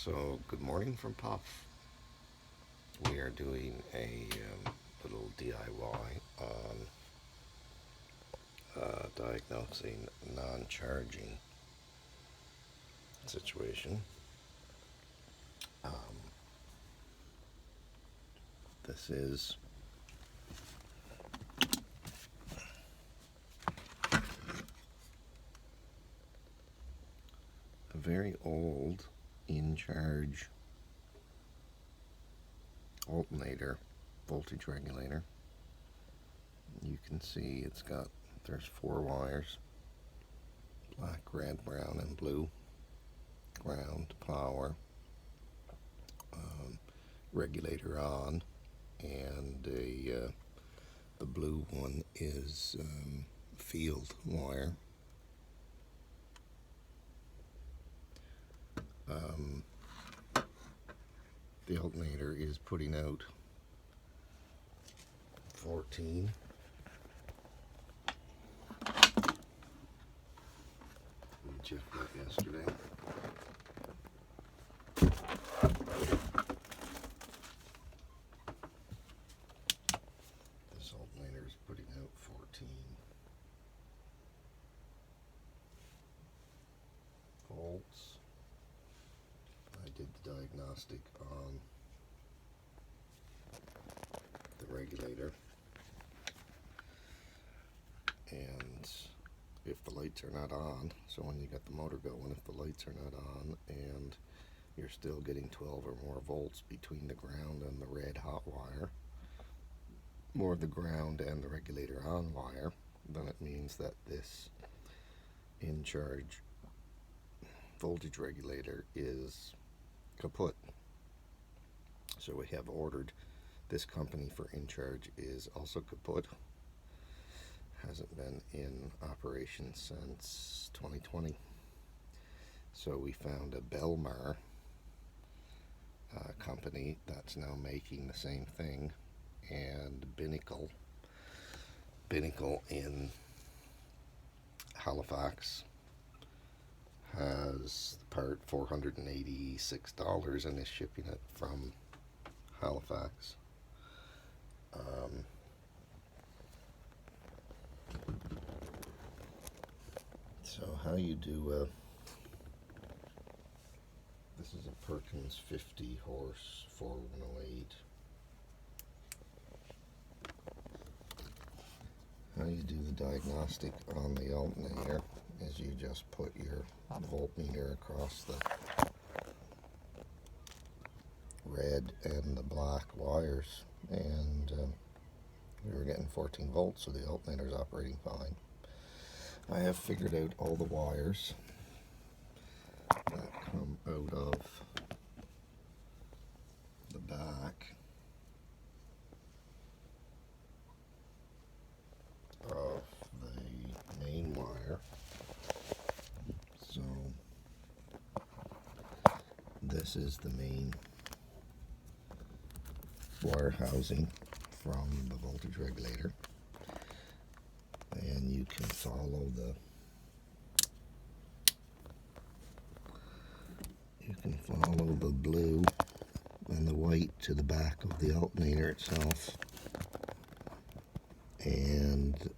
So, good morning from Puff. We are doing a little DIY on diagnosing non-charging situation. Um, this is a very old in-charge alternator voltage regulator. You can see there's 4 wires: black, red, brown, and blue. Ground, power, regulator on, and the blue one is field wire. The alternator is putting out 14. We checked that yesterday. This alternator is putting out 14 volts. I did the diagnostic on the regulator, and if the lights are not on, so when you got the motor going, if the lights are not on and you're still getting 12 or more volts between the ground and the red hot wire, or the ground and the regulator on wire, then it means that this in-charge voltage regulator is kaput. So we have ordered this company for in-charge is also kaput. Hasn't been in operation since 2020. So we found a Belmar company that's now making the same thing, and Binnacle in Halifax has the part $486 and is shipping it from Halifax. So how you do this is a Perkins 50 horse 4108. How you do the diagnostic on the alternator is you just put your voltmeter across the red and the black wires, and we were getting 14 volts, so the alternator's operating fine. I have figured out all the wires that come out of the back of the main wire. So this is the main wire housing from the voltage regulator, and you can follow the blue and the white to the back of the alternator itself, and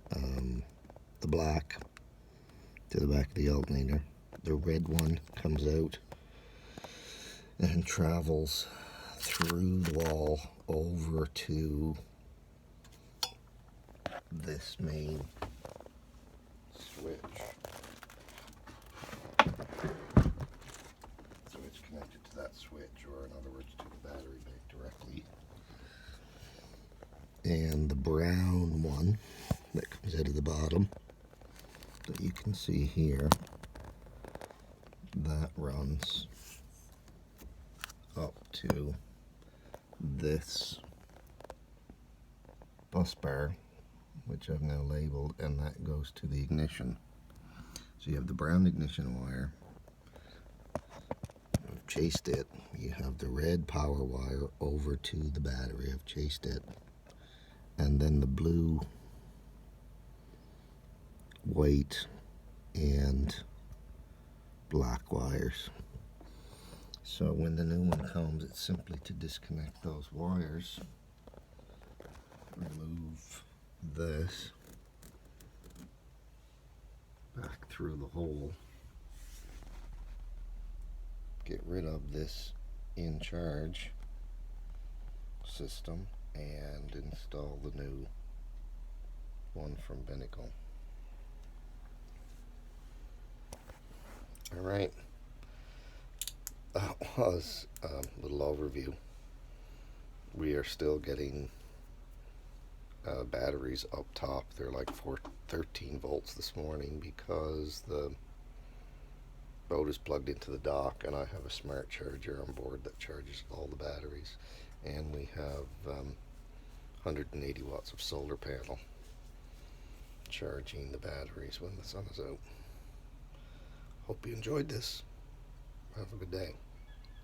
the black to the back of the alternator. The red one comes out and travels through the wall over to this main switch. So it's connected to that switch, or in other words to the battery bank directly. And the brown one that comes out of the bottom that you can see here, that runs up to this bus bar, which I've now labeled, and that goes to the ignition. So you have the brown ignition wire. I've chased it. You have the red power wire over to the battery. I've chased it. And then the blue, white, and black wires. So when the new one comes, it's simply to disconnect those wires, remove this back through the hole, get rid of this in charge system, and install the new one from Binnacle. Alright, that was a little overview. We are still getting batteries up top. They're like 13 volts this morning because the boat is plugged into the dock and I have a smart charger on board that charges all the batteries, and we have 180 watts of solar panel charging the batteries when the sun is out. Hope you enjoyed this. Have a good day.